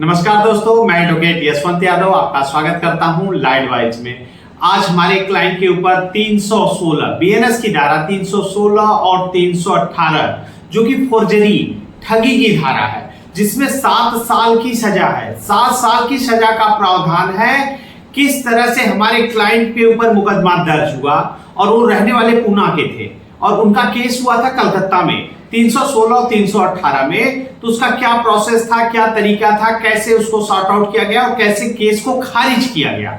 नमस्कार दोस्तों, मैं एडवोकेट यशवंत यादव आपका स्वागत करता हूं लाइट वाइज में। आज हमारे क्लाइंट के ऊपर 316 बीएनएस की धारा 316 और 318 जो कि फोर्जरी ठगी की धारा है, जिसमें 7 साल की सजा है। 7 साल की सजा का प्रावधान है। किस तरह से हमारे क्लाइंट के ऊपर मुकदमा दर्ज हुआ और वो रहने वाले पूना के थे और उनका केस हुआ था कलकत्ता में 316 और 318 में। तो उसका क्या प्रोसेस था, क्या तरीका था, कैसे उसको सॉर्ट आउट किया गया और कैसे केस को खारिज किया गया,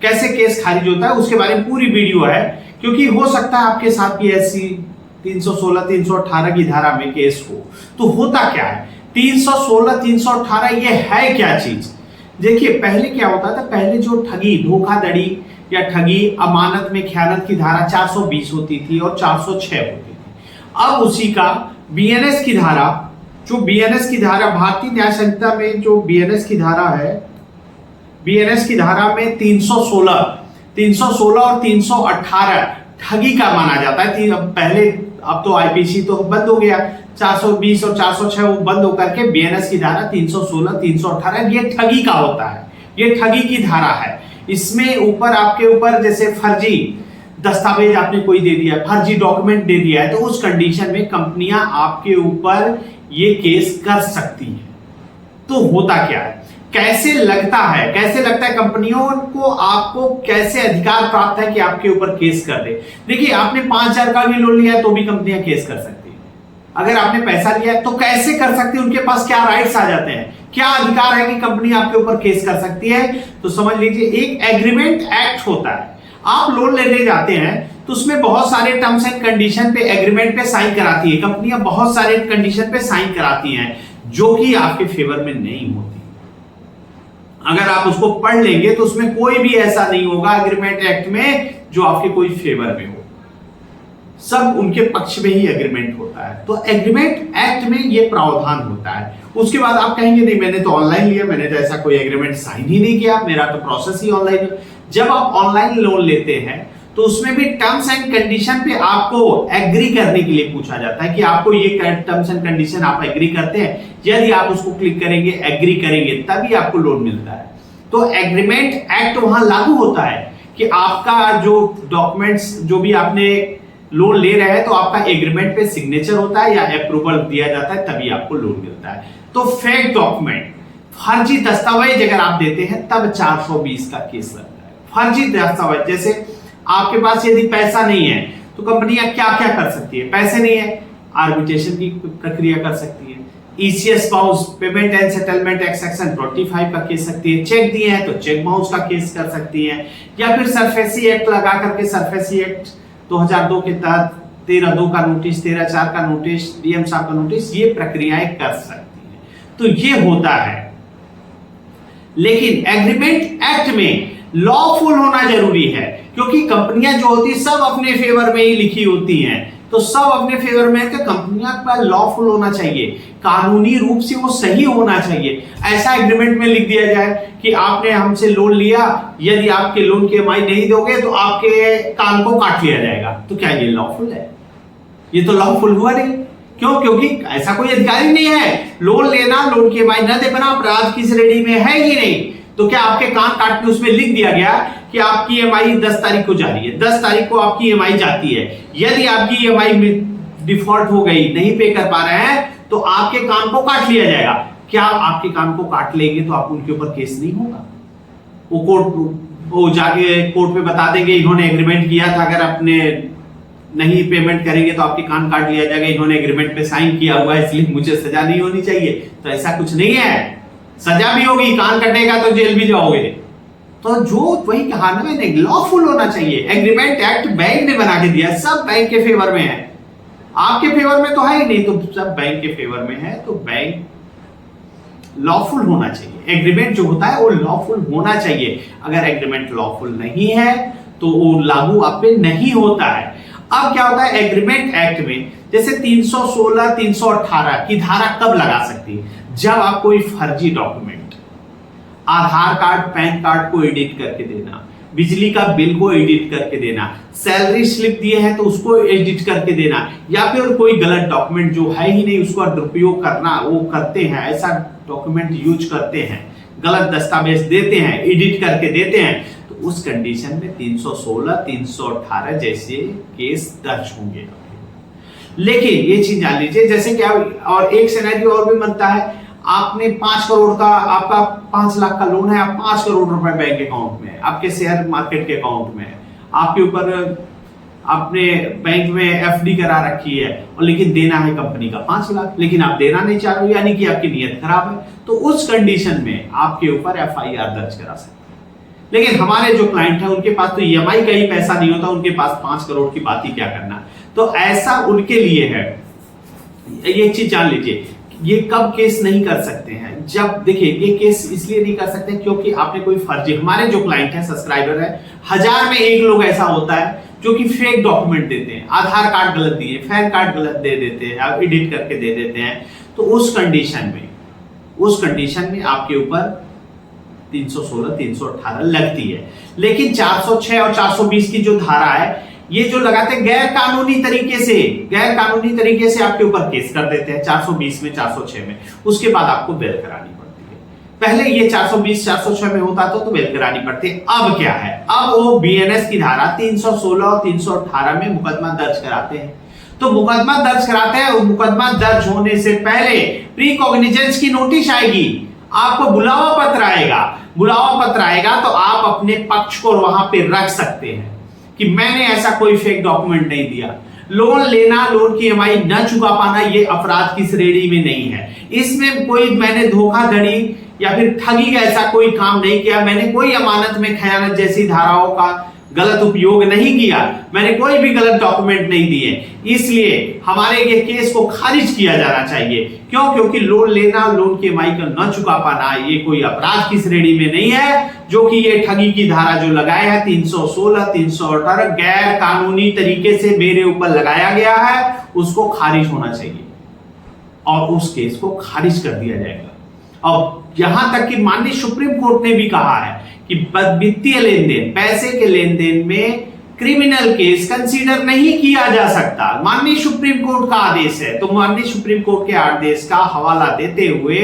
कैसे केस खारिज होता है, उसके बारे में पूरी वीडियो है। क्योंकि हो सकता है आपके साथ भी ऐसी 316 318 की धारा में केस हो। तो होता क्या है 316 318, ये है क्या चीज? देखिए, पहले क्या होता था, पहले जो ठगी, धोखाधड़ी या ठगी, अमानत में खयानत की धारा 420 होती थी और 406 होती थी। अब उसी का बीएनएस की धारा, जो बीएनएस की धारा भारतीय न्याय संहिता में जो बीएनएस की धारा है, बीएनएस की धारा में 316 और 318 ठगी का माना जाता है। पहले, अब तो आईपीसी तो बंद हो गया, 420 और 406 वो बंद होकर के बीएनएस की धारा 316 318 ये ठगी का होता है, ये ठगी की धारा है। इसमें ऊपर आपके ऊपर जैसे फर्जी दस्तावेज आपने कोई दे दिया, फर्जी डॉक्यूमेंट दे दिया है, तो उस कंडीशन में कंपनियां आपके ऊपर ये केस कर सकती है। तो होता क्या है, कैसे लगता है, कैसे लगता है कंपनियों को, आपको कैसे अधिकार प्राप्त है कि आपके ऊपर केस कर दे? देखिए, आपने 5,000 का भी लोन लिया है तो भी कंपनियां केस कर सकती है। अगर आपने पैसा लिया है तो कैसे कर सकती है, उनके पास क्या राइट्स आ जाते हैं, क्या अधिकार है कि कंपनी आपके ऊपर केस कर सकती है? तो समझ लीजिए, एक एग्रीमेंट एक्ट होता है। आप लोन लेने जाते हैं तो उसमें बहुत सारे टर्म्स एंड कंडीशन पे, एग्रीमेंट पे साइन कराती है कंपनियां, बहुत सारे कंडीशन पे साइन कराती हैं जो कि आपके फेवर में नहीं होती। अगर आप उसको पढ़ लेंगे तो उसमें कोई भी ऐसा नहीं होगा एग्रीमेंट एक्ट में जो आपके कोई फेवर में हो, सब उनके पक्ष में ही एग्रीमेंट होता है। तो एग्रीमेंट एक्ट में ये प्रावधान होता है। उसके बाद आप कहेंगे नहीं, मैंने तो ऑनलाइन लिया, मैंने तो ऐसा कोई एग्रीमेंट साइन ही नहीं किया, मेरा तो प्रोसेस ही ऑनलाइन है। जब आप ऑनलाइन लोन लेते हैं तो उसमें भी टर्म्स एंड कंडीशन पे आपको एग्री करने के लिए पूछा जाता है कि आपको ये टर्म्स एंड कंडीशन आप एग्री करते हैं। यदि आप उसको क्लिक करेंगे, एग्री करेंगे, तभी आपको लोन मिलता है। तो एग्रीमेंट एक्ट वहां लागू होता है कि आपका जो डॉक्यूमेंट्स, जो भी आपने लोन ले रहे हैं, तो आपका एग्रीमेंट पे सिग्नेचर होता है या अप्रूवल दिया जाता है, तभी आपको लोन मिलता है। तो फेक डॉक्यूमेंट, फर्जी दस्तावेज अगर आप देते हैं तब 420 का केस लगता है। फर्जी दस्तावेज, जैसे आपके पास यदि पैसा नहीं है तो कंपनियां क्या क्या कर सकती है? पैसे नहीं है, आर्बिट्रेशन की प्रक्रिया कर सकती है, ECS bounce, payment and settlement act section 25 का केस सकती है, चेक दिए हैं तो चेक बाउंस का केस कर सकती है, या फिर सरफेसी एक्ट लगा करके, सरफेसी एक्ट 2002 के तहत 13(2) का नोटिस, 13(4) का नोटिस, डीएम साहब का नोटिस, ये प्रक्रियाएं कर सकती है। तो ये होता है। लेकिन एग्रीमेंट एक्ट में लॉफुल होना जरूरी है, क्योंकि कंपनियां जो होती है सब अपने फेवर में ही लिखी होती हैं। तो सब अपने फेवर में है तो कंपनियां का लॉफुल होना चाहिए, कानूनी रूप से वो सही होना चाहिए। ऐसा एग्रीमेंट में लिख दिया जाए कि आपने हमसे लोन लिया, यदि आपके लोन की ईएमआई नहीं दोगे तो आपके कान को काट लिया जाएगा। तो क्या ये लॉफुल है? ये तो लॉफुल हुआ नहीं। क्यों? क्योंकि ऐसा कोई अधिकार ही नहीं है। लोन लेना, लोन की ईएमआई न दे पाना अपराध की श्रेणी में है ही नहीं। तो क्या आपके कान काट के उसमें लिख दिया गया कि आपकी ईएमआई 10 तारीख को जा रही है, 10 तारीख को आपकी ईएमआई जाती है, यदि आपकी ईएमआई में डिफॉल्ट हो गई, नहीं पे कर पा रहे हैं, तो आपके कान को काट लिया जाएगा। क्या आपके कान को काट लेंगे तो आप उनके ऊपर केस नहीं होगा? वो जाके कोर्ट में बता देंगे इन्होंने एग्रीमेंट किया था, अगर अपने नहीं पेमेंट करेंगे तो आपके कान काट लिया जाएगा, इन्होंने एग्रीमेंट पे साइन किया हुआ है इसलिए मुझे सजा नहीं होनी चाहिए। तो ऐसा कुछ नहीं है, सजा भी होगी, कान कटेगा तो जेल भी जाओगे। तो जो वही कहा ना मैंने, लॉफुल होना चाहिए। एग्रीमेंट एक्ट बैंक ने बना के दिया, सब बैंक के फेवर में है, आपके फेवर में तो है ही नहीं, तो सब बैंक के फेवर में है। तो बैंक लॉफुल होना चाहिए। एग्रीमेंट जो होता है वो लॉफुल होना चाहिए। अगर एग्रीमेंट लॉफुल नहीं है तो वो लागू आप पे नहीं होता है। अब क्या होता है एग्रीमेंट एक्ट में, जैसे 316 318 की धारा कब लगा सकती है? जब आप कोई फर्जी डॉक्यूमेंट, आधार कार्ड, पैन कार्ड को एडिट करके देना, बिजली का बिल को एडिट करके देना, सैलरी स्लिप दिए हैं तो उसको एडिट करके देना, या फिर कोई गलत डॉक्यूमेंट जो है ही नहीं उसका दुरुपयोग करना, वो करते हैं, ऐसा डॉक्यूमेंट यूज करते हैं, गलत दस्तावेज देते हैं, एडिट करके देते हैं, तो उस कंडीशन में 316, 318 जैसे केस दर्ज होंगे। लेकिन ये चीज जान लीजिए, जैसे कि और एक सिनेरियो और भी बनता है, आपने 5 करोड़ का, आपका 5 लाख का लोन है, आप 5 करोड़ रुपए बैंक अकाउंट में, आपके शेयर मार्केट के अकाउंट में, आपके ऊपर आपने बैंक में एफडी करा रखी है, और लेकिन देना है कंपनी का 5 लाख, लेकिन आप देना नहीं चाह रहे हो, यानी कि आपकी नीयत खराब है, तो उस कंडीशन में आपके ऊपर एफआईआर दर्ज करा सकते हैं। लेकिन हमारे जो क्लाइंट है उनके पास तो ईएमआई का ही पैसा नहीं होता, उनके पास 5 करोड़ की बात ही क्या करना, तो ऐसा उनके लिए है। ये चीज जान लीजिए, ये कब केस नहीं कर सकते हैं, जब देखिए ये केस इसलिए नहीं कर सकते क्योंकि आपने कोई फर्जी, हमारे जो क्लाइंट है, सब्सक्राइबर है, 1000 में 1 लोग ऐसा होता है जो कि फेक डॉक्यूमेंट देते हैं, आधार कार्ड गलत दिए, पैन कार्ड गलत दे देते हैं, आप एडिट करके दे देते हैं, तो उस कंडीशन में आपके ऊपर 316, 318 लगती है। लेकिन 406 और 420 की जो धारा है, ये जो लगाते हैं गैर कानूनी तरीके से आपके ऊपर केस कर देते हैं 420 में, 406 में, उसके बाद आपको बेल करानी पड़ती है। पहले ये 420, 406 में होता तो बेल करानी पड़ती है। अब क्या है, अब वो बीएनएस की धारा 316 और 318 में मुकदमा दर्ज कराते हैं। तो मुकदमा दर्ज कराते हैं, मुकदमा दर्ज होने से पहले प्री कॉग्निजेंस की नोटिस आएगी, आपको बुलावा पत्र आएगा, तो आप अपने पक्ष को वहां पे रख सकते हैं कि मैंने ऐसा कोई फेक डॉक्यूमेंट नहीं दिया। लोन लेना, लोन की ईएमआई न चुका पाना, ये अपराध की श्रेणी में नहीं है। इसमें कोई मैंने धोखाधड़ी या फिर ठगी का ऐसा कोई काम नहीं किया, मैंने कोई अमानत में खयानत जैसी धाराओं का गलत उपयोग नहीं किया, मैंने कोई भी गलत डॉक्यूमेंट नहीं दिए, इसलिए हमारे ये केस को खारिज किया जाना चाहिए। क्यों? क्योंकि लोन लेना, लोन की ईएमआई का न चुका पाना, ये कोई अपराध की श्रेणी में नहीं है, जो कि ये ठगी की धारा जो लगाया है 316, 318 गैर कानूनी तरीके से मेरे ऊपर लगाया गया है, उसको खारिज होना चाहिए और उस केस को खारिज कर दिया जाएगा। और यहां तक कि माननीय सुप्रीम कोर्ट ने भी कहा है कि वित्तीय लेन देन, पैसे के लेन देन में क्रिमिनल केस कंसीडर नहीं किया जा सकता। माननीय सुप्रीम कोर्ट का आदेश है, तो माननीय सुप्रीम कोर्ट के आदेश का हवाला देते हुए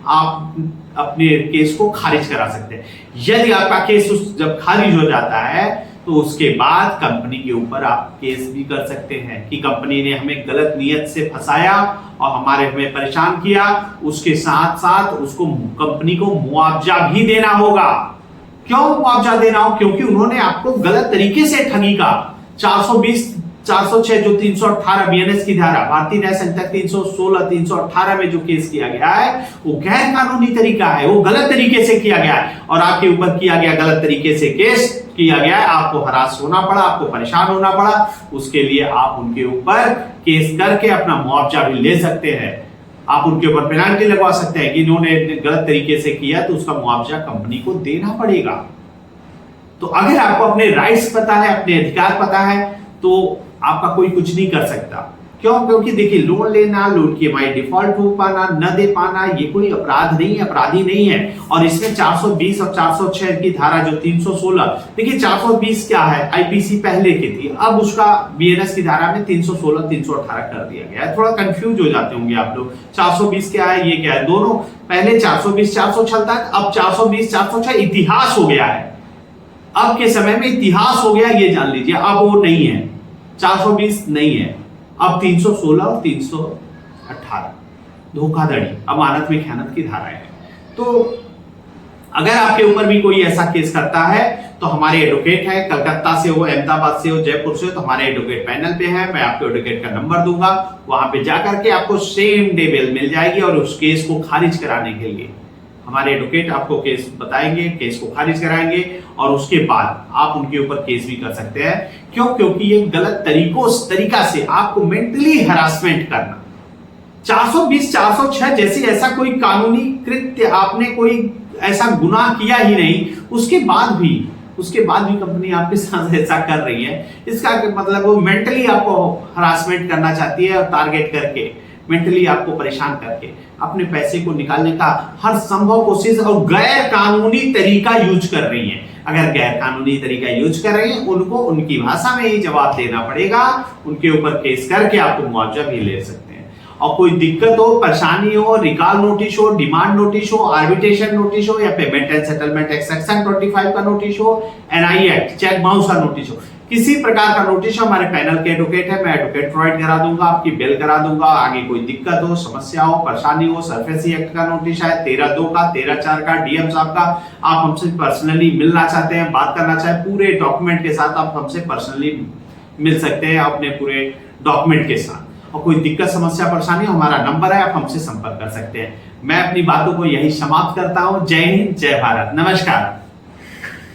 आप अपने केस को खारिज करा सकते हैं। यदि आपका केस जब खारिज हो जाता है, तो उसके बाद कंपनी के ऊपर आप केस भी कर सकते हैं कि कंपनी ने हमें गलत नियत से फंसाया और हमें परेशान किया, उसके साथ साथ उसको कंपनी को मुआवजा भी देना होगा। क्यों मुआवजा देना हो? क्योंकि उन्होंने आपको गलत तरीके से ठगी का 420, 406 जो 318 बीएनएस की धारा, भारतीय न्याय संहिता 316, 318 में जो केस किया गया है, वो गैर कानूनी तरीका है, वो गलत तरीके से किया गया है और आपके ऊपर किया गया गलत तरीके से केस किया गया है, आपको हरास होना पड़ा, आपको परेशान होना पड़ा, उसके लिए आप उनके ऊपर केस करके अपना मुआवजा भी ले सकते हैं। आप उनके ऊपर पेनाल्टी लगवा सकते हैं कि इन्होंने गलत तरीके से किया, तो उसका मुआवजा कंपनी को देना पड़ेगा। तो अगर आपको अपने राइट्स पता है, अपने अधिकार पता है, तो आपका कोई कुछ नहीं कर सकता। क्यों? क्योंकि देखिए, लोन लेना, लोन की ईएमआई डिफॉल्ट हो पाना, न दे पाना, ये कोई अपराध नहीं है, अपराधी नहीं है। और इसमें 420 और 406 की धारा जो 316, देखिए 420 क्या है, आईपीसी पहले की थी, अब उसका बीएनएस की धारा में 316, 318 कर दिया गया है। थोड़ा कंफ्यूज हो जाते होंगे आप लोग, 420 क्या है, ये क्या है, दोनों पहले 420, 406 तक, अब 420, 406 इतिहास हो गया है। अब के समय में इतिहास हो गया, ये जान लीजिए, अब वो नहीं है, 420 नहीं है, अब 316 और 318 धोखाधड़ी, अमानत में खयानत की धारा है। तो अगर आपके ऊपर भी कोई ऐसा केस करता है, तो हमारे एडवोकेट हैं, कलकत्ता से हो, अहमदाबाद से हो, जयपुर से हो, तो हमारे एडवोकेट पैनल पे हैं, मैं आपको एडवोकेट का नंबर दूंगा, वहां पे जाकर के आपको सेम डे बेल मिल जाएगी और उस केस को खारिज कराने के लिए हमारे एडवोकेट आपको केस बताएंगे, केस को खारिज कराएंगे और उसके बाद आप उनके ऊपर केस भी कर सकते हैं। क्यों? क्योंकि ये गलत तरीका से आपको मेंटली हरासमेंट करना, 420, 406 जैसे ऐसा कोई कानूनी कृत्य, आपने कोई ऐसा गुनाह किया ही नहीं, उसके बाद भी कंपनी आपके साथ ऐसा कर रही है, इसका मतलब वो मेंटली आपको हरासमेंट करना चाहती है और टारगेट करके, मेंटली आपको परेशान करके अपने पैसे को निकालने का हर संभव कोशिश और गैर कानूनी तरीका यूज कर रही है। अगर गैर कानूनी तरीका यूज कर रही है, उनको उनकी भाषा में ही जवाब देना पड़ेगा, उनके ऊपर केस करके आपको मुआवजा भी ले सकते हैं। और कोई दिक्कत हो, परेशानी हो, रिकॉल नोटिस हो, डिमांड नोटिस हो, आर्बिट्रेशन नोटिस हो या payment and settlement act section 25 का नोटिस हो, एनआई एक्ट, चेक बाउंस का नोटिस हो, किसी प्रकार का नोटिस हमारे पैनल के एडवोकेट है, मैं एडवोकेट प्रोवाइड करा दूंगा, आपकी बिल करा दूंगा। आगे कोई दिक्कत हो, समस्या हो, परेशानी हो, सरफेसी एक्ट का नोटिस है 13/2 का, 13/4 का, डीएम साहब का, आप हमसे पर्सनली मिलना चाहते हैं, बात करना चाहे, पूरे डॉक्यूमेंट के साथ आप हमसे पर्सनली मिल सकते हैं अपने पूरे डॉक्यूमेंट के साथ। और कोई दिक्कत, समस्या, परेशानी, हमारा नंबर है, आप हमसे संपर्क कर सकते हैं। मैं अपनी बातों को यही समाप्त करता हूं। जय हिंद, जय भारत, नमस्कार।